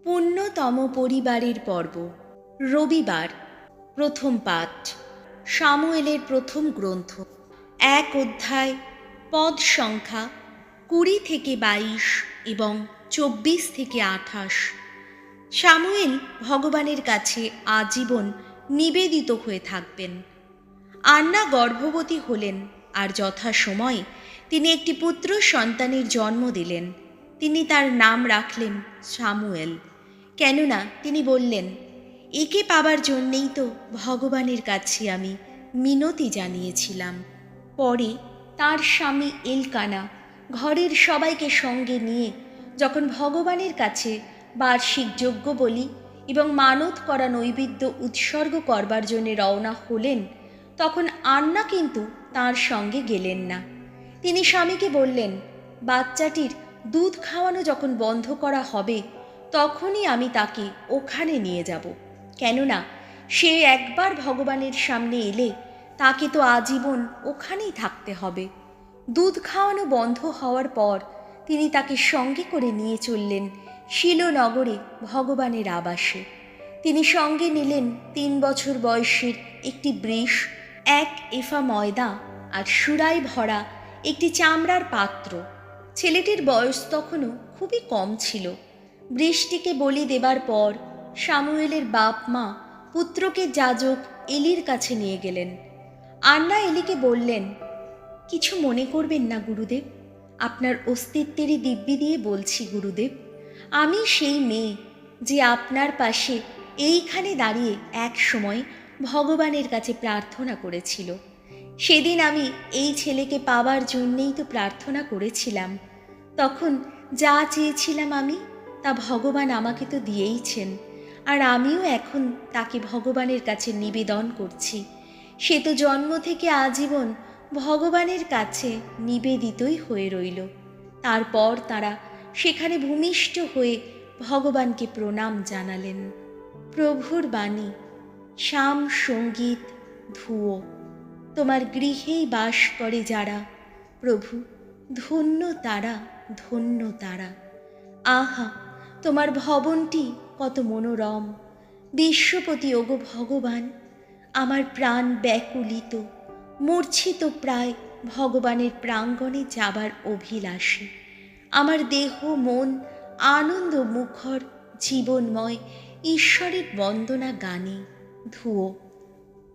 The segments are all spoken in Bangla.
পুণ্যতম পরিবারের পর্ব, রবিবার। প্রথম পাঠ, সামুয়েলের প্রথম গ্রন্থ, 1 অধ্যায়, পদ সংখ্যা 20 থেকে 22 এবং 24 থেকে 28। সামুয়েল ভগবানের কাছে আজীবন নিবেদিত হয়ে থাকবেন। আন্না গর্ভবতী হলেন আর যথাসময়ে তিনি একটি পুত্র সন্তানের জন্ম দিলেন। তিনি তার নাম রাখলেন সামুয়েল, কেননা তিনি বললেন, একে পাবার জন্যেই তো ভগবানের কাছে আমি মিনতি জানিয়েছিলাম। পরে তার স্বামী এলকানা ঘরের সবাইকে সঙ্গে নিয়ে যখন ভগবানের কাছে বার্ষিক যজ্ঞ বলি এবং মানত করা নৈবেদ্য উৎসর্গ করবার জন্য রওনা হলেন, তখন আন্না কিন্তু তার সঙ্গে গেলেন না। তিনি স্বামীকে বললেন, বাচ্চাটির দুধ খাওয়ানো যখন বন্ধ করা হবে তখনই আমি তাকে ওখানে নিয়ে যাব, কেননা সে একবার ভগবানের সামনে এলে তাকে তো আজীবন ওখানেই থাকতে হবে। দুধ খাওয়ানো বন্ধ হওয়ার পর তিনি তাকে সঙ্গে করে নিয়ে চললেন শিলনগরে ভগবানের আবাসে। তিনি সঙ্গে নিলেন 3 বছর বয়সের একটি বৃষ, 1 এফা ময়দা আর সুরায় ভরা একটি চামড়ার পাত্র। ছেলেটির বয়স তখনও খুবই কম ছিল। বৃষ্টিকে বলি দেবার পর সামুয়েলের বাপ মা পুত্রকে যাজক এলির কাছে নিয়ে গেলেন। আন্না এলিকে বললেন, কিছু মনে করবেন না গুরুদেব, আপনার অস্তিত্বেরই দিব্যি দিয়ে বলছি গুরুদেব, আমি সেই মেয়ে যে আপনার পাশে এইখানে দাঁড়িয়ে এক সময় ভগবানের কাছে প্রার্থনা করেছিল। সেদিন আমি এই ছেলেকে পাবার জন্যেই তো প্রার্থনা করেছিলাম। তখন যা চেয়েছিলাম আমি তা ভগবান আমাকে তো দিয়েইছেন, আর আমিও এখন তাকে ভগবানের কাছে নিবেদন করছি। সে তো জন্ম থেকে আজীবন ভগবানের কাছে নিবেদিতই হয়ে রইল। তারপর তারা সেখানে ভূমিষ্ঠ হয়ে ভগবানকে প্রণাম জানালেন। প্রভুর বাণী, শাম সঙ্গীত ধুয়ো, তোমার গৃহেই বাস করে যারা, প্রভু ধন্য তারা, ধন্য তারা। আহা, তোমার ভবনটি কত মনোরম। বিশ্বপতি ওগো ভগবান, আমার প্রাণ ব্যাকুলিত, মূর্ছিত প্রায় ভগবানের প্রাঙ্গণে যাবার অভিলাষে। আমার দেহ মন আনন্দ মুখর জীবনময় ঈশ্বরের বন্দনা গানে ধুয়ো,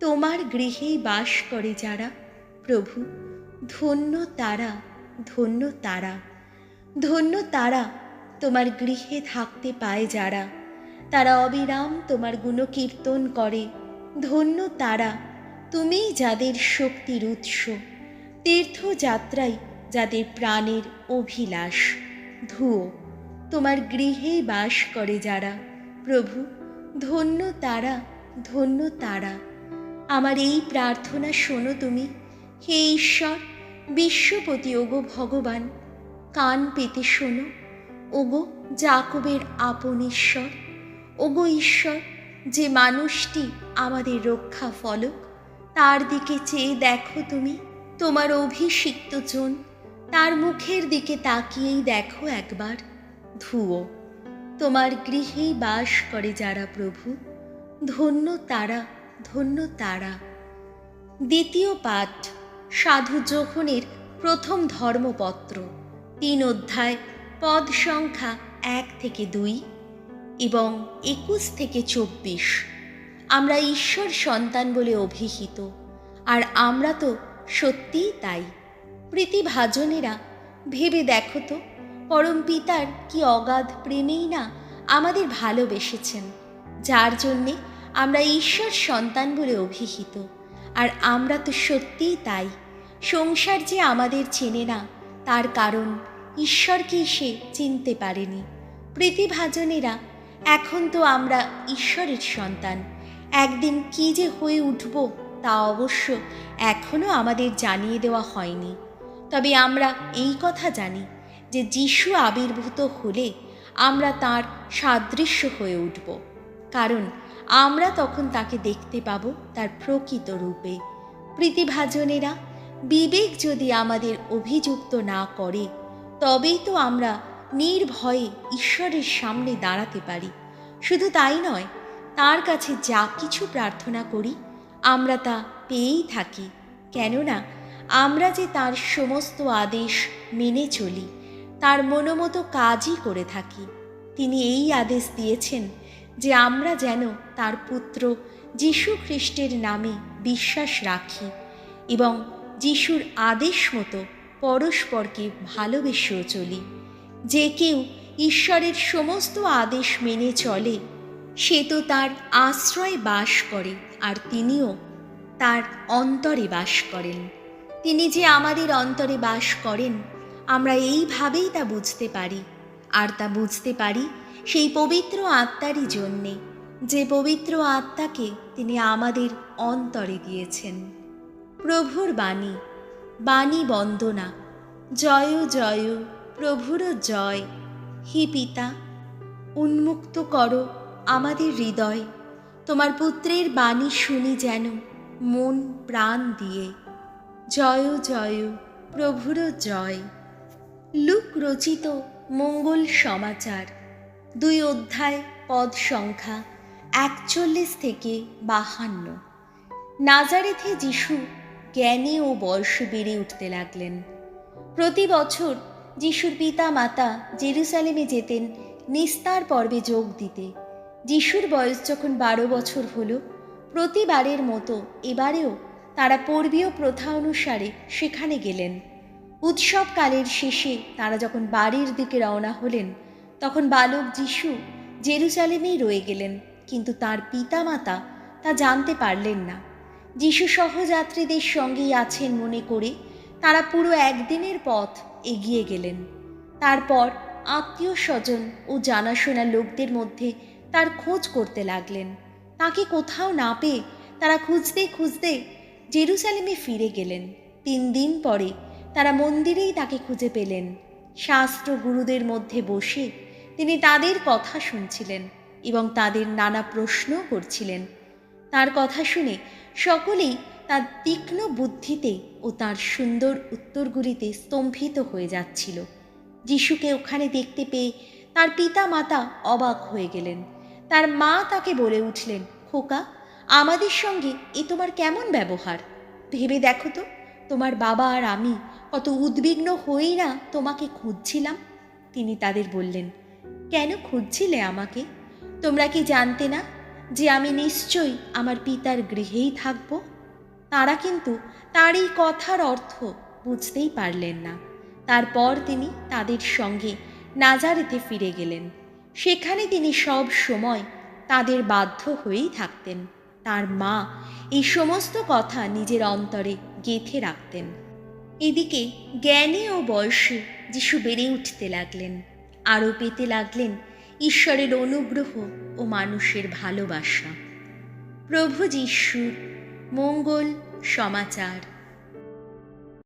তোমার গৃহেই বাস করে যারা, প্রভু ধন্য তারা, ধন্য তারা। ধন্য তারা তোমার গৃহে থাকতে পায় যারা, তারা অবিরাম তোমার গুণকীর্তন করে। ধন্য তারা, তুমিই যাদের শক্তির উৎস, তীর্থযাত্রায় যাদের প্রাণের অভিলাষ। ধুয়ো, তোমার গৃহেই বাস করে যারা, প্রভু ধন্য তারা, ধন্য তারা। আমার এই প্রার্থনা শোনো তুমি, হে ঈশ্বর বিশ্বপতি ওগো ভগবান, কান পেতে শোনো ওগো যাকবের আপন ঈশ্বর। ওগো ঈশ্বর, যে মানুষটি আমাদের রক্ষা ফলক, তার দিকে চেয়ে দেখো তুমি, তোমার অভিষিক্ত জন, তার মুখের দিকে তাকিয়েই দেখো একবার। ধুয়ো, তোমার গৃহেই বাস করে যারা, প্রভু ধন্য তারা, ধন্য তারা। দ্বিতীয় পাঠ, সাধু যোহনের প্রথম ধর্মপত্র, 3 অধ্যায়, পদ সংখ্যা 1 থেকে 2 এবং 21 থেকে 24। আমরা ঈশ্বর সন্তান বলে অভিহিত, আর আমরা তো সত্যিই তাই। প্রীতিভাজনেরা, ভেবে দেখো তো, পরম পিতার কি অগাধ প্রেমেই না আমাদের ভালোবেসেছেন, যার জন্যে আমরা ঈশ্বর সন্তান বলে অভিহিত। আর আমরা তো সত্যিই তাই। সংসার যে আমাদের চেনে না, তার কারণ ঈশ্বরকেই সে চিনতে পারেনি। প্রীতিভাজনেরা, এখন তো আমরা ঈশ্বরের সন্তান, একদিন কি যে হয়ে উঠব তা অবশ্য এখনও আমাদের জানিয়ে দেওয়া হয়নি। তবে আমরা এই কথা জানি যে যিশু আবির্ভূত হলে আমরা তার সাদৃশ্য হয়ে উঠব, কারণ আমরা তখন তাকে দেখতে পাব তার প্রকৃত রূপে। প্রীতিভাজনেরা, বিবেক যদি আমাদের অভিযুক্ত না করে, তবেই তো আমরা নির্ভয়ে ঈশ্বরের সামনে দাঁড়াতে পারি। শুধু তাই নয়, তার কাছে যা কিছু প্রার্থনা করি আমরা তা পেয়েই থাকি, কেননা আমরা যে তার সমস্ত আদেশ মেনে চলি, তার মনোমতো কাজই করে থাকি। তিনি এই আদেশ দিয়েছেন যে আমরা যেন তার পুত্র যীশু খ্রিস্টের নামে বিশ্বাস রাখি এবং যীশুর আদেশ মতো পরস্পরকে ভালোবেসেও চলি। যে কেউ ঈশ্বরের সমস্ত আদেশ মেনে চলে সে তো তার আশ্রয়ে বাস করে, আর তিনিও তার অন্তরে বাস করেন। তিনি যে আমাদের অন্তরে বাস করেন আমরা এইভাবেই তা বুঝতে পারি, আর তা বুঝতে পারি সেই পবিত্র আত্মারই জন্যে, যে পবিত্র আত্মাকে তিনি আমাদের অন্তরে দিয়েছেন। প্রভুর বাণী, বাণী বন্দনা। জয় জয় প্রভুর জয়। হে পিতা, উন্মুক্ত করো আমাদের হৃদয়, তোমার পুত্রের বাণী শুনি যেন মন প্রাণ দিয়ে। জয় জয় প্রভুর জয়। লুক রচিত মঙ্গল সমাচার, 2 অধ্যায়, পদ সংখ্যা 41 থেকে 52। নাজারেথে যিশু জ্ঞানে ও বয়সে বেড়ে উঠতে লাগলেন। প্রতি বছর যিশুর পিতা মাতা জেরুসালেমে যেতেন নিস্তার পর্বে যোগ দিতে। যিশুর বয়স যখন 12 বছর হলো, প্রতিবারের মতো এবারেও তারা পূর্বীয় প্রথা অনুসারে সেখানে গেলেন। উৎসবকালের শেষে তারা যখন বাড়ির দিকে রওনা হলেন, তখন বালক যিশু জেরুসালেমেই রয়ে গেলেন, কিন্তু তার পিতামাতা তা জানতে পারলেন না। যিশু সহযাত্রীদের সঙ্গেই আছেন মনে করে তারা পুরো একদিনের পথ এগিয়ে গেলেন। তারপর আত্মীয় স্বজন ও জানাশোনা লোকদের মধ্যে তার খোঁজ করতে লাগলেন। তাকে কোথাও না পেয়ে তারা খুঁজতে খুঁজতে জেরুসালেমে ফিরে গেলেন। 3 দিন পরে তারা মন্দিরেই তাকে খুঁজে পেলেন। শাস্ত্র গুরুদের মধ্যে বসে তিনি তাদের কথা শুনছিলেন এবং তাদের নানা প্রশ্ন করছিলেন। তার কথা শুনে সকলেই তার তীক্ষ্ণ বুদ্ধিতে ও তার সুন্দর উত্তরগুলিতে স্তম্ভিত হয়ে যাচ্ছিল। যিশুকে ওখানে দেখতে পেয়ে তার পিতা মাতা অবাক হয়ে গেলেন। তার মা তাকে বলে উঠলেন, খোকা, আমাদের সঙ্গে এ তোমার কেমন ব্যবহার? ভেবে দেখো তো, তোমার বাবা আর আমি কত উদ্বিগ্ন হয়েই না তোমাকে খুঁজছিলাম। তিনি তাদের বললেন, কেন খুঁজছিলে আমাকে? তোমরা কি জানতে না যে আমি নিশ্চয়ই আমার পিতার গৃহেই থাকব? তারা কিন্তু তার এই কথার অর্থ বুঝতেই পারলেন না। তারপর তিনি তাদের সঙ্গে নাজারেথে ফিরে গেলেন। সেখানে তিনি সব সময় তাদের বাধ্য হয়েই থাকতেন। তার মা এই সমস্ত কথা নিজের অন্তরে গেঁথে রাখতেন। এদিকে জ্ঞানে ও বয়সে যিশু বেড়ে উঠতে লাগলেন, আরও পেতে লাগলেন ঈশ্বরের অনুগ্রহ ও মানুষের ভালোবাসা। প্রভু যিশুর মঙ্গল সমাচার।